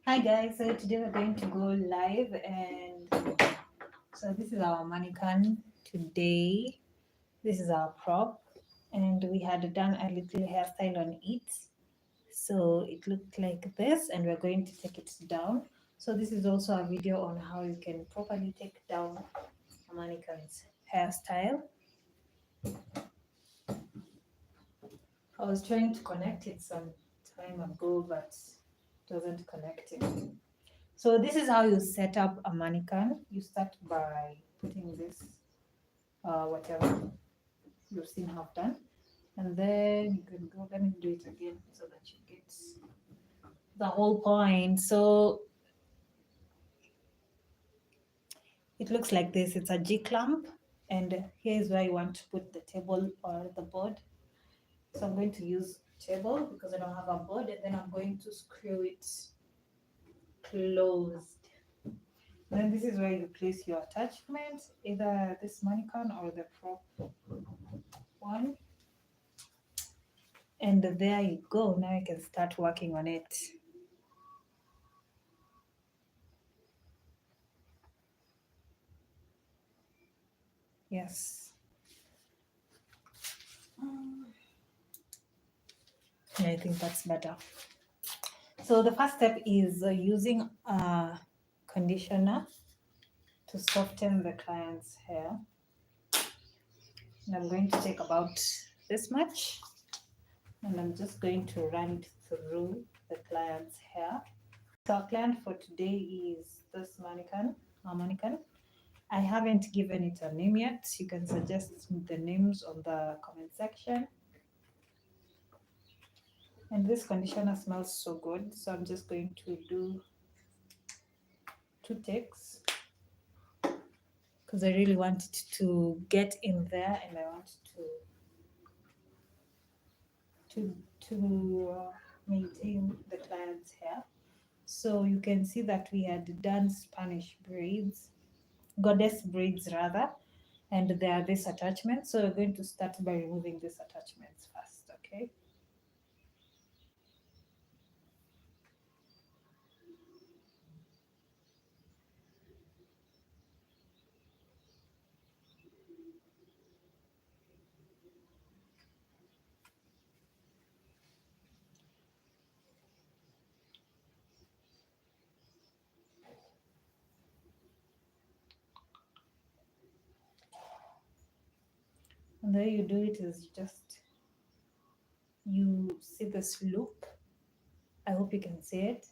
Hi guys, so today we're going to go live, and so this is our mannequin today. This is our prop, and we had done a little hairstyle on it. So it looked like this, and we're going to take it down. So this is also a video on how you can properly take down a mannequin's hairstyle. I was trying to connect it some time ago, but it wasn't connecting. So this is how you set up a mannequin. You start by putting this, whatever you've seen how done, and then you can go. Let me do it again so that you get the whole point. So it looks like this. It's a G clamp, and here is where you want to put the table or the board. So I'm going to use table because I don't have a board, and then I'm going to screw it closed. Then this is where you place your attachment, either this mannequin or the prop one. And there you go. Now you can start working on it. Yes. Yeah, I think that's better. So the first step is using a conditioner to soften the client's hair. And I'm going to take about this much, and I'm just going to run it through the client's hair. So our client for today is this mannequin, our mannequin. I haven't given it a name yet. You can suggest the names on the comment section. And this conditioner smells so good, so I'm just going to do 2 takes because I really want it to get in there, and I want to maintain the client's hair. So you can see that we had done Spanish braids, goddess braids rather, and there are these attachments. So we're going to start by removing these attachments first, okay? And the way you do it is just, you see this loop. I hope you can see it.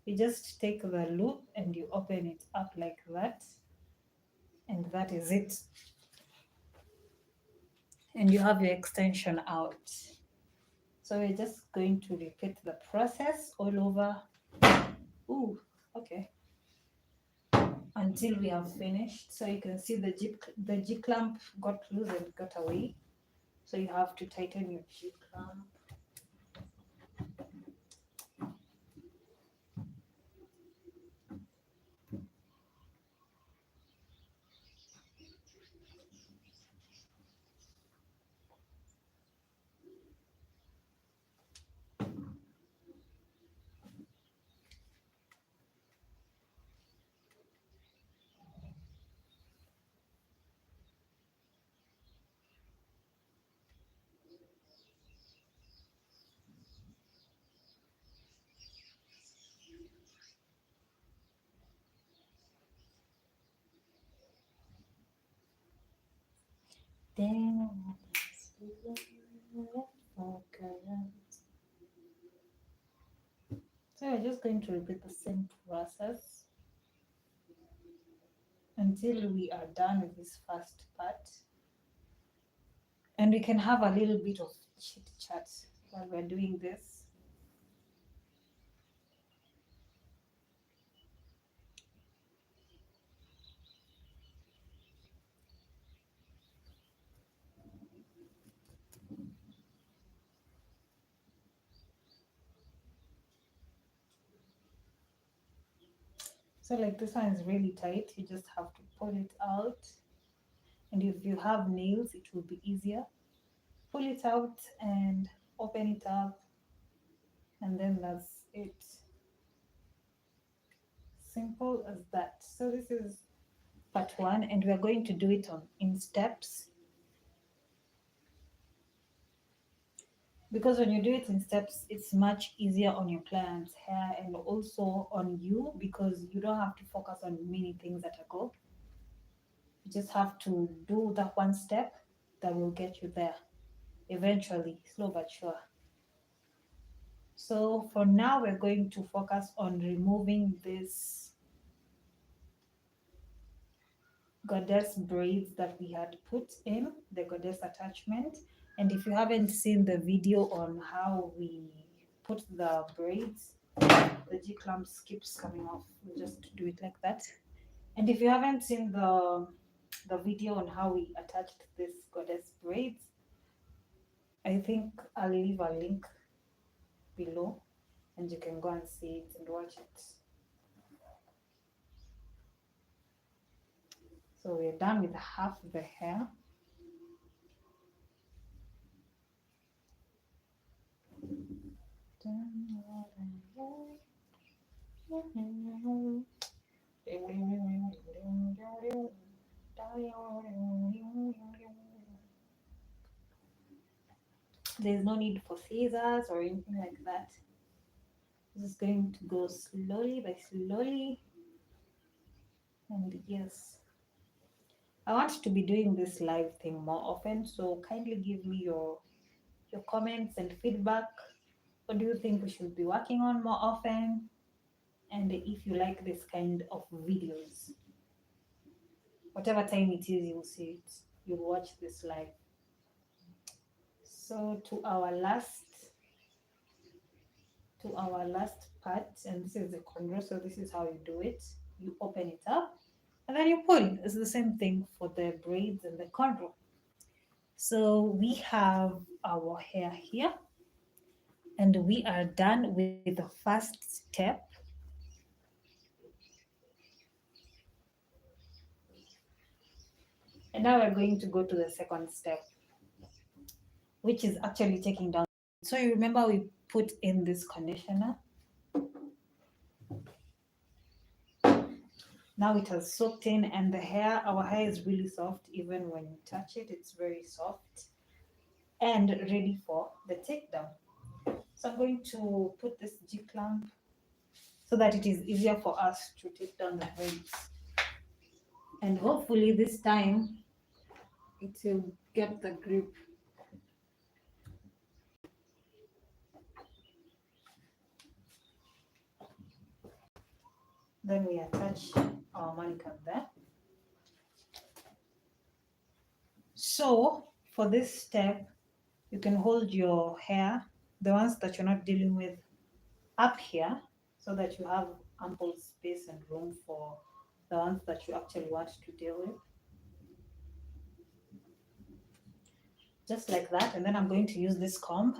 You just take the loop and you open it up like that, and that is it. And you have your extension out. So we're just going to repeat the process all over. Ooh, okay. Until we have finished. So you can see the G clamp got loose and got away. So you have to tighten your G clamp. Then so we're just going to repeat the same process until we are done with this first part. And we can have a little bit of chit chat while we're doing this. So like this one is really tight, you just have to pull it out. And if you have nails, it will be easier. Pull it out and open it up, and then that's it. Simple as that. So this is part one, and we're going to do it on in steps, because when you do it in steps, it's much easier on your client's hair and also on you, because you don't have to focus on many things at a go. You just have to do that one step that will get you there eventually, slow but sure. So for now, we're going to focus on removing this goddess braids that we had put in the goddess attachment. And if you haven't seen the video on how we put the braids, the G clamp keeps coming off. We just do it like that. And if you haven't seen the video on how we attached this goddess braids, I think I'll leave a link below and you can go and see it and watch it. So we're done with half the hair. There's no need for scissors or anything like that. This is going to go slowly by slowly. And yes, I want to be doing this live thing more often, so kindly give me your comments and feedback. What do you think we should be working on more often? And if you like this kind of videos, whatever time it is, you'll see it. You'll watch this live. So to our last part, and this is the cornrow. So this is how you do it. You open it up and then you pull. It's the same thing for the braids and the cornrow. So we have our hair here, and we are done with the first step. And now we're going to go to the second step, which is actually taking down. So you remember we put in this conditioner. Now it has soaked in, and our hair is really soft. Even when you touch it, it's very soft and ready for the takedown. So I'm going to put this G clamp so that it is easier for us to take down the braids. And hopefully this time it will get the grip. Then we attach our mannequin there. So for this step, you can hold your hair, the ones that you're not dealing with, up here, so that you have ample space and room for the ones that you actually want to deal with. Just like that. And then I'm going to use this comb.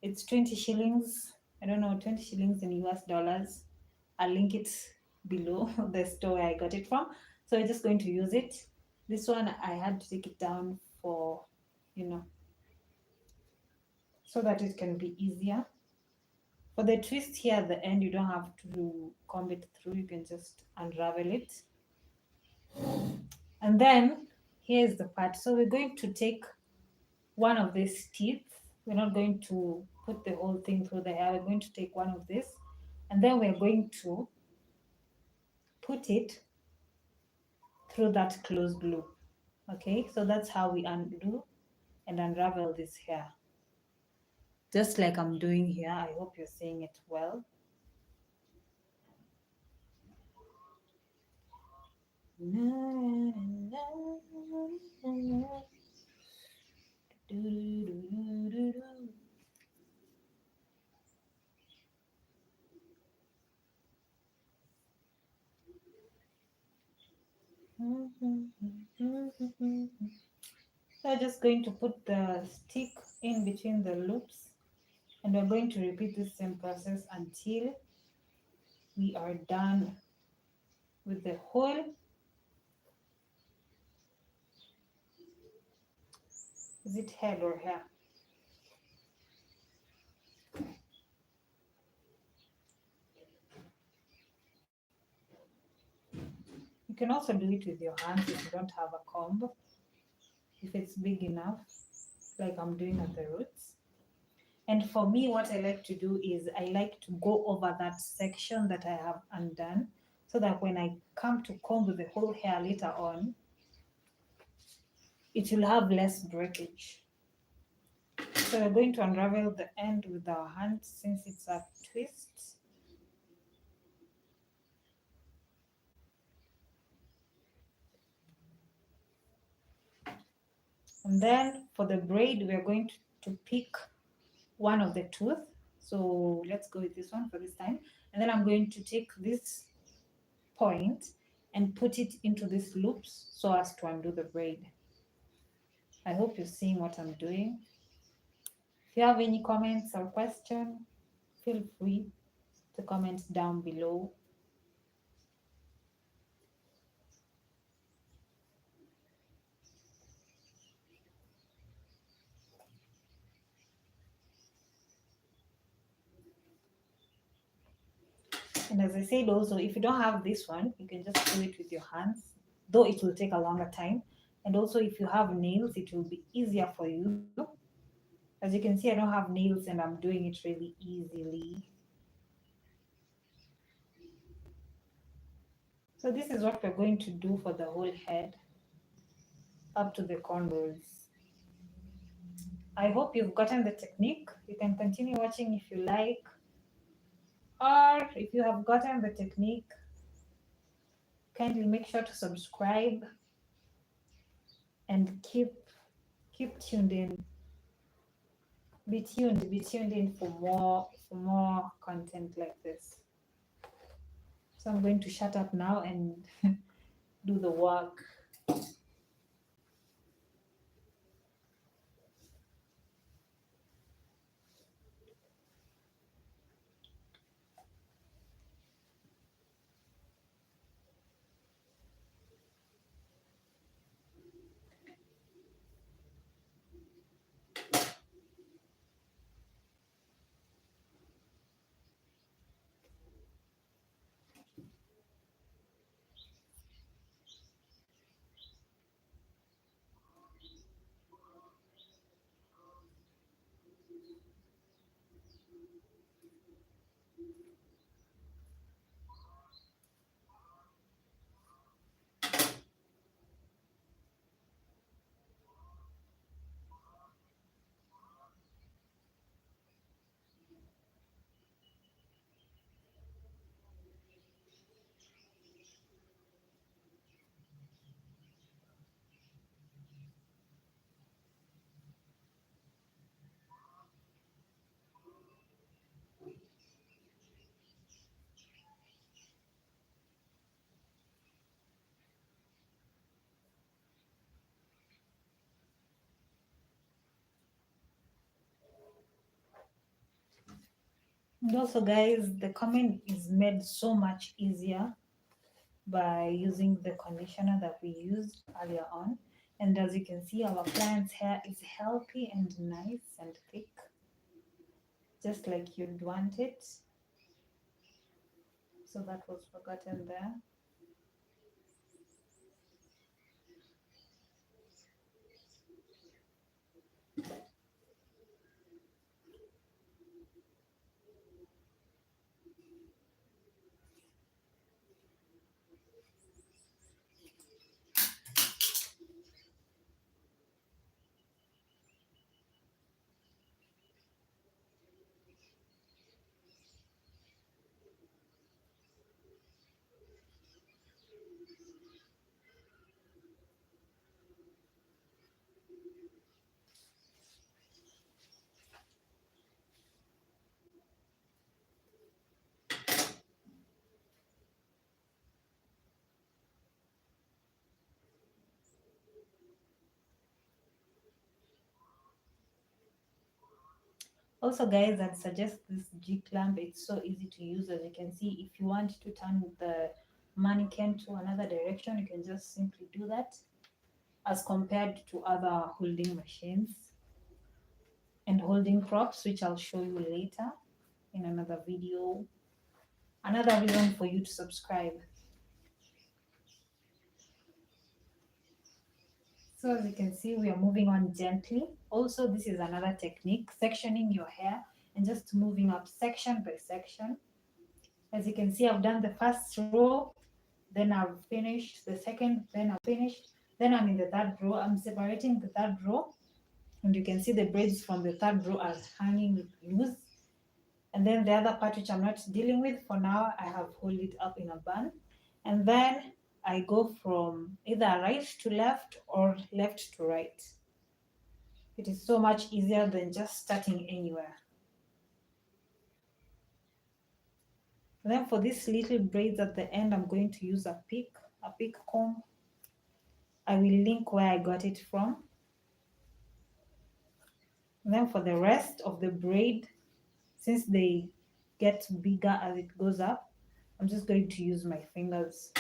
It's 20 shillings. I don't know, 20 shillings in US dollars. I'll link it below the store where I got it from. So I'm just going to use it. This one I had to take it down for, so that it can be easier. For the twist here at the end, you don't have to comb it through. You can just unravel it. And then here's the part. So we're going to take one of these teeth. We're not going to put the whole thing through the hair. We're going to take one of this, and then we're going to put it through that closed loop. Okay, so that's how we undo and unravel this hair. Just like I'm doing here. I hope you're seeing it well. So I'm just going to put the stick in between the loops, and we're going to repeat the same process until we are done with the whole. Is it head or hair? You can also do it with your hands if you don't have a comb, if it's big enough, like I'm doing at the roots. And for me, what I like to do is I like to go over that section that I have undone, so that when I come to comb the whole hair later on, it will have less breakage. So we're going to unravel the end with our hand since it's a twist. And then for the braid, we're going to pick one of the tooth. So let's go with this one for this time. And then I'm going to take this point and put it into these loops so as to undo the braid. I hope you're seeing what I'm doing. If you have any comments or question, feel free to comment down below. And as I said also, if you don't have this one, you can just do it with your hands, though it will take a longer time. And also if you have nails, it will be easier for you. As you can see, I don't have nails and I'm doing it really easily. So this is what we're going to do for the whole head up to the cornrows. I hope you've gotten the technique. You can continue watching if you like. Or if you have gotten the technique, kindly make sure to subscribe and keep tuned in. Be tuned in for more content like this. So I'm going to shut up now and do the work. And also guys, the combing is made so much easier by using the conditioner that we used earlier on. And as you can see, our client's hair is healthy and nice and thick, just like you'd want it. So that was forgotten there. Also guys, I'd suggest this G clamp. It's so easy to use. As you can see, if you want to turn the mannequin to another direction, you can just simply do that, as compared to other holding machines and holding props, which I'll show you later in another video. Another reason for you to subscribe. So as you can see, we are moving on gently. Also, this is another technique, sectioning your hair and just moving up section by section. As you can see, I've done the first row, then I've finished the second, then I've finished, then I'm in the third row. I'm separating the third row, and you can see the braids from the third row are hanging loose. And then the other part which I'm not dealing with for now, I have hold it up in a bun. And then I go from either right to left or left to right. It is so much easier than just starting anywhere. And then for these little braids at the end, I'm going to use a pick comb. I will link where I got it from. And then for the rest of the braid, since they get bigger as it goes up, I'm just going to use my fingers.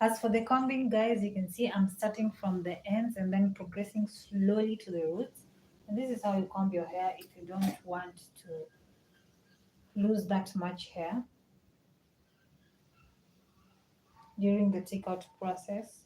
As for the combing, guys, you can see I'm starting from the ends and then progressing slowly to the roots. And this is how you comb your hair if you don't want to lose that much hair during the take out process.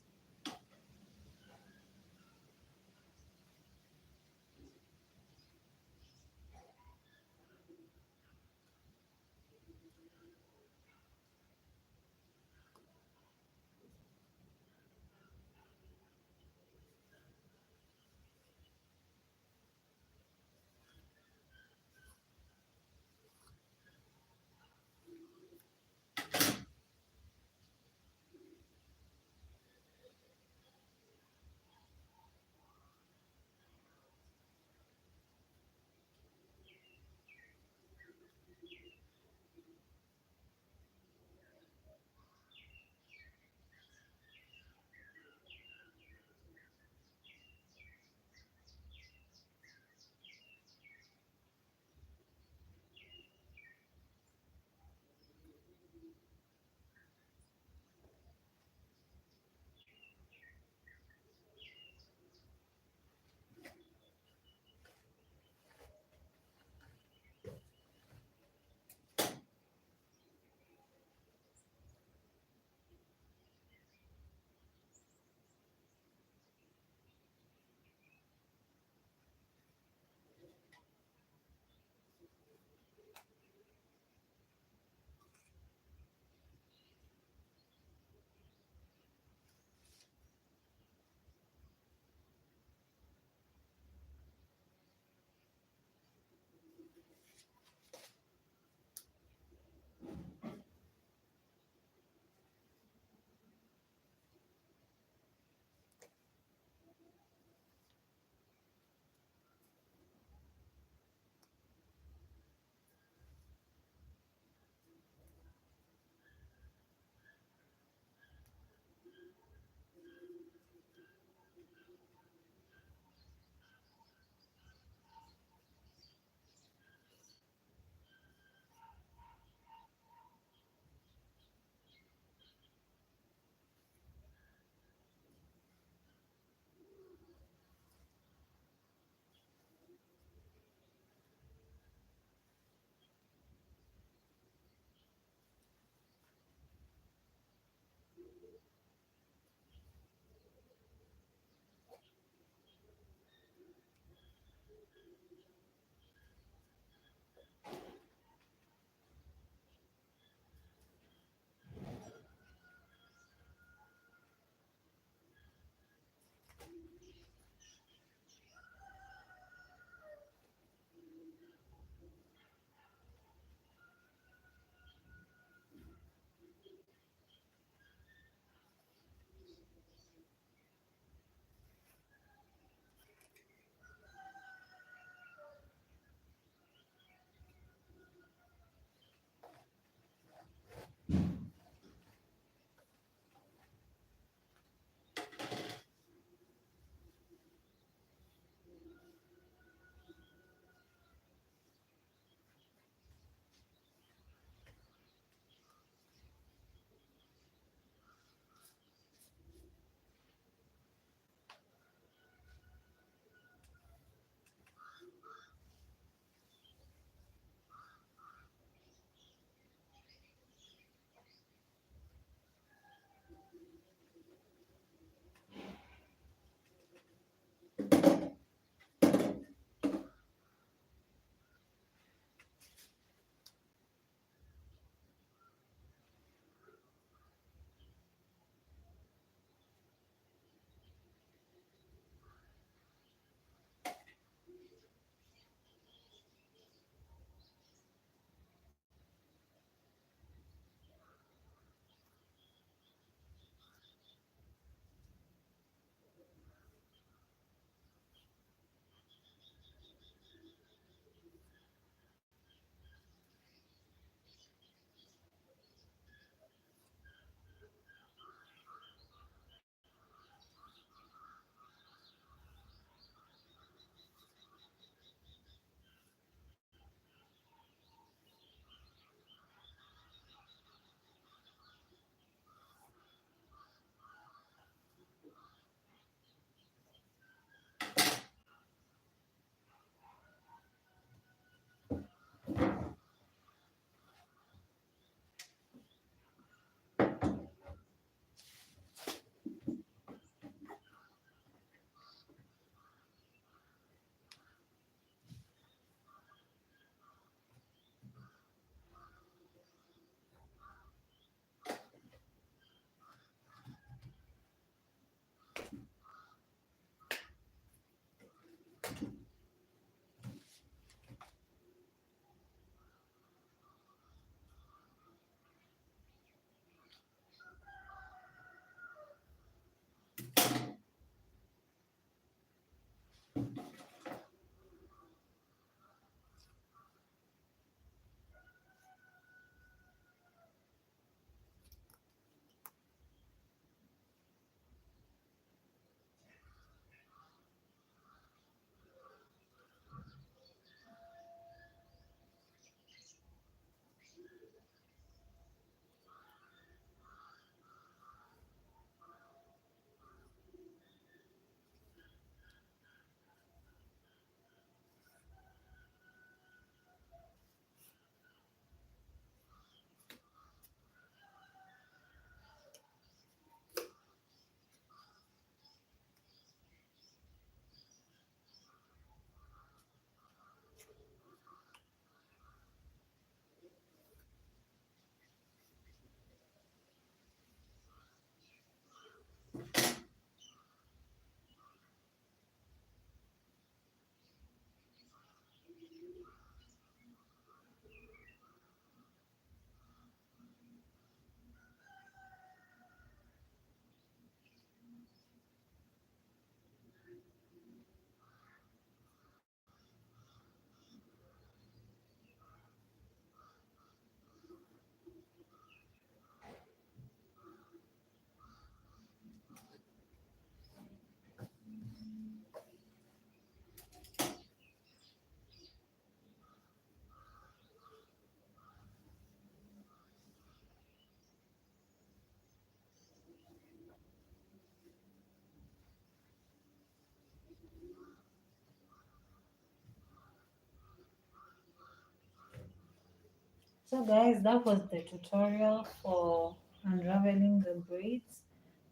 So guys, that was the tutorial for unraveling the braids.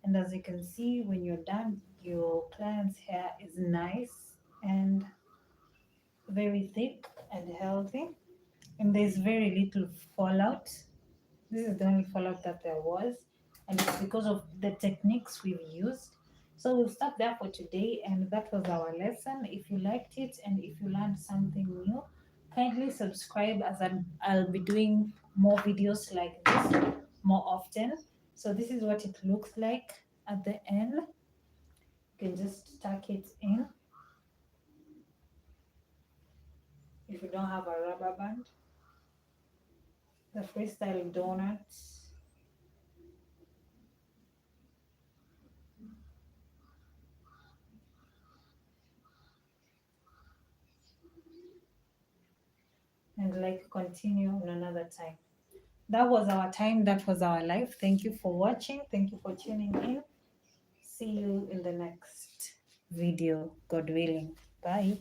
And as you can see, when you're done, your client's hair is nice and very thick and healthy. And there's very little fallout. This is the only fallout that there was, and it's because of the techniques we've used. So we'll stop there for today, and that was our lesson. If you liked it and if you learned something new, kindly subscribe, as I'll be doing more videos like this more often. So this is what it looks like at the end. You can just tuck it in if you don't have a rubber band. The freestyle donuts. And like continue on another time. That was our time, that was our life. Thank you for watching. Thank you for tuning in. See you in the next video, God willing. Bye.